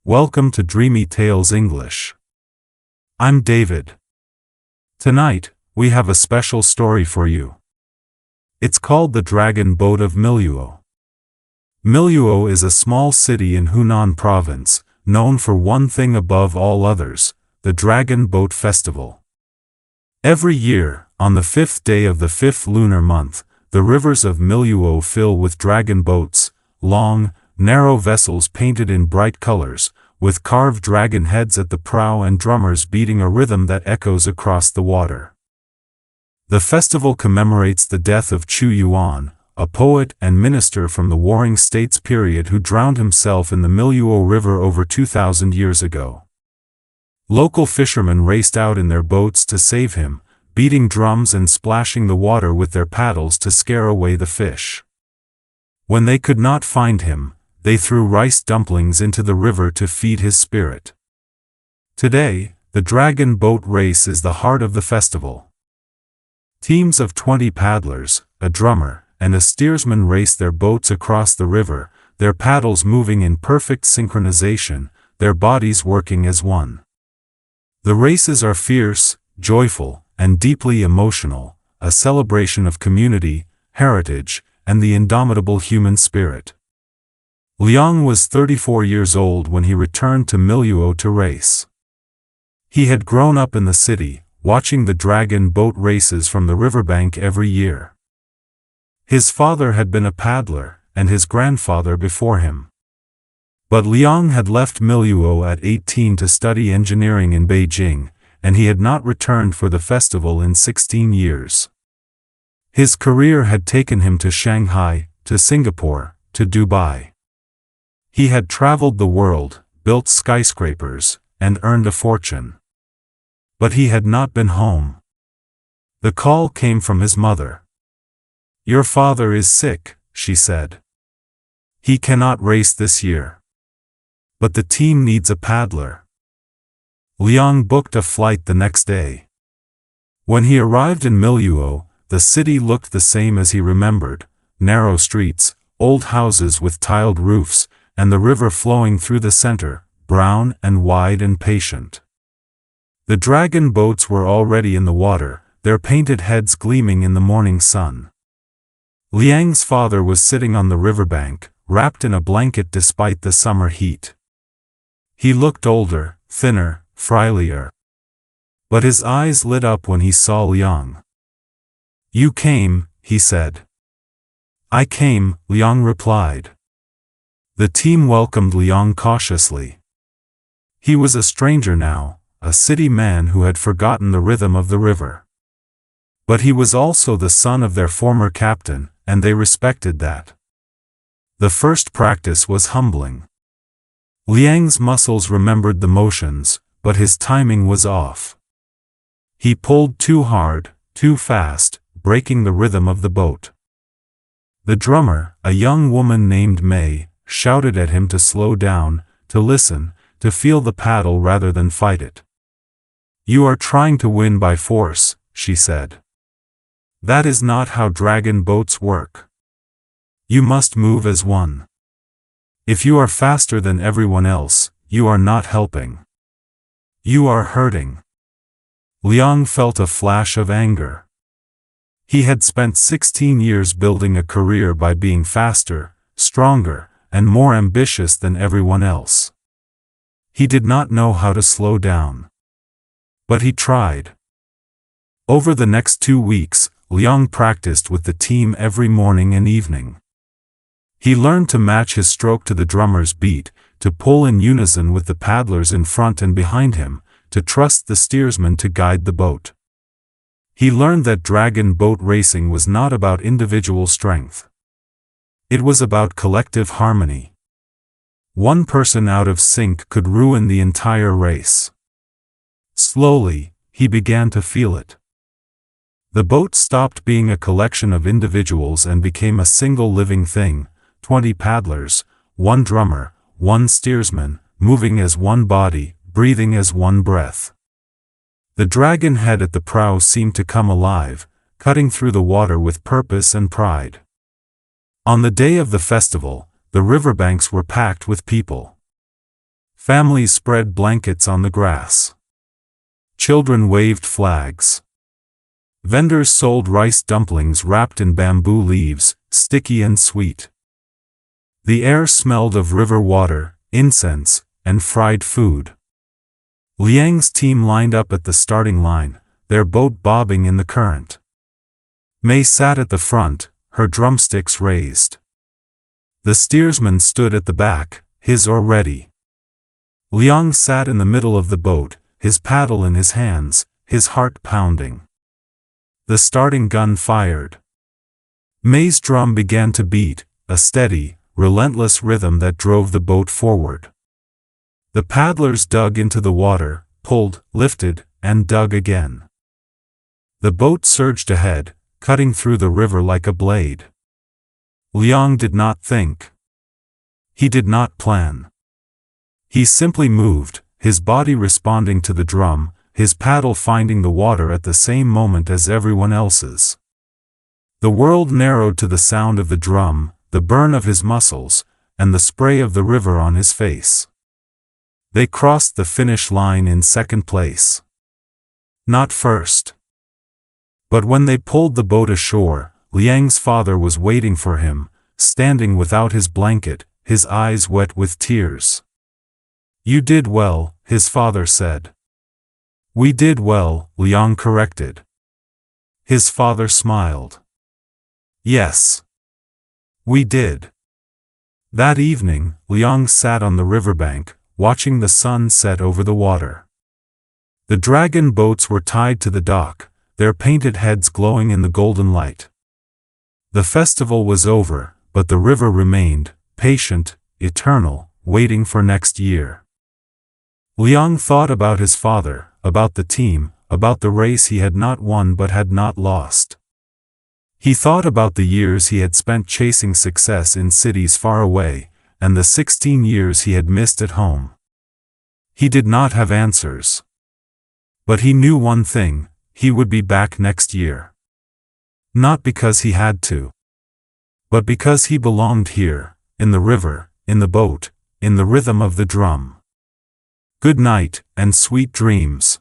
Welcome to Dreamy Tales English. I'm David. Tonight, we have a special story for you. It's called The Dragon Boat of Miluo. Miluo is a small city in Hunan Province, known for one thing above all others, the Dragon Boat Festival. Every year, on the 5th day of the 5th lunar month, the rivers of Miluo fill with dragon boats, long, narrow vessels painted in bright colors, with carved dragon heads at the prow and drummers beating a rhythm that echoes across the water. The festival commemorates the death of Chu Yuan, a poet and minister from the Warring States period who drowned himself in the Miluo River over 2,000 years ago. Local fishermen raced out in their boats to save him, beating drums and splashing the water with their paddles to scare away the fish. When they could not find him, they threw rice dumplings into the river to feed his spirit. Today, the dragon boat race is the heart of the festival. Teams of 20 paddlers, a drummer, and a steersman race their boats across the river, their paddles moving in perfect synchronization, their bodies working as one. The races are fierce, joyful, and deeply emotional, a celebration of community, heritage, and the indomitable human spirit. Liang was 34 years old when he returned to Miluo to race. He had grown up in the city, watching the dragon boat races from the riverbank every year. His father had been a paddler, and his grandfather before him. But Liang had left Miluo at 18 to study engineering in Beijing, and he had not returned for the festival in 16 years. His career had taken him to Shanghai, to Singapore, to Dubai. He had traveled the world, built skyscrapers, and earned a fortune. But he had not been home. The call came from his mother. "Your father is sick," she said. "He cannot race this year. But the team needs a paddler." Liang booked a flight the next day. When he arrived in Miluo, the city looked the same as he remembered: narrow streets, old houses with tiled roofs, and the river flowing through the center, brown and wide and patient. The dragon boats were already in the water, their painted heads gleaming in the morning sun. Liang's father was sitting on the riverbank, wrapped in a blanket despite the summer heat. He looked older, thinner, frilier. But his eyes lit up when he saw Liang. "You came," he said. "I came," Liang replied. The team welcomed Liang cautiously. He was a stranger now, a city man who had forgotten the rhythm of the river. But he was also the son of their former captain, and they respected that. The first practice was humbling. Liang's muscles remembered the motions, but his timing was off. He pulled too hard, too fast, breaking the rhythm of the boat. The drummer, a young woman named May, shouted at him to slow down, to listen, to feel the paddle rather than fight it. "You are trying to win by force," she said. "That is not how dragon boats work. You must move as one. If you are faster than everyone else, you are not helping. You are hurting." Liang felt a flash of anger. He had spent 16 years building a career by being faster, stronger, and more ambitious than everyone else. He did not know how to slow down. But he tried. Over the next 2 weeks, Liang practiced with the team every morning and evening. He learned to match his stroke to the drummer's beat, to pull in unison with the paddlers in front and behind him, to trust the steersman to guide the boat. He learned that dragon boat racing was not about individual strength. It was about collective harmony. One person out of sync could ruin the entire race. Slowly, he began to feel it. The boat stopped being a collection of individuals and became a single living thing: 20 paddlers, one drummer, one steersman, moving as one body, breathing as one breath. The dragon head at the prow seemed to come alive, cutting through the water with purpose and pride. On the day of the festival, the riverbanks were packed with people. Families spread blankets on the grass. Children waved flags. Vendors sold rice dumplings wrapped in bamboo leaves, sticky and sweet. The air smelled of river water, incense, and fried food. Liang's team lined up at the starting line, their boat bobbing in the current. Mei sat at the front, her drumsticks raised. The steersman stood at the back, his oar ready. Liang sat in the middle of the boat, his paddle in his hands, his heart pounding. The starting gun fired. Mei's drum began to beat, a steady, relentless rhythm that drove the boat forward. The paddlers dug into the water, pulled, lifted, and dug again. The boat surged ahead, cutting through the river like a blade. Liang did not think. He did not plan. He simply moved, his body responding to the drum, his paddle finding the water at the same moment as everyone else's. The world narrowed to the sound of the drum, the burn of his muscles, and the spray of the river on his face. They crossed the finish line in second place. Not first. But when they pulled the boat ashore, Liang's father was waiting for him, standing without his blanket, his eyes wet with tears. "You did well," his father said. "We did well," Liang corrected. His father smiled. "Yes. We did." That evening, Liang sat on the riverbank, watching the sun set over the water. The dragon boats were tied to the dock, their painted heads glowing in the golden light. The festival was over, but the river remained, patient, eternal, waiting for next year. Liang thought about his father, about the team, about the race he had not won but had not lost. He thought about the years he had spent chasing success in cities far away, and the 16 years he had missed at home. He did not have answers. But he knew one thing: he would be back next year. Not because he had to, but because he belonged here, in the river, in the boat, in the rhythm of the drum. Good night, and sweet dreams.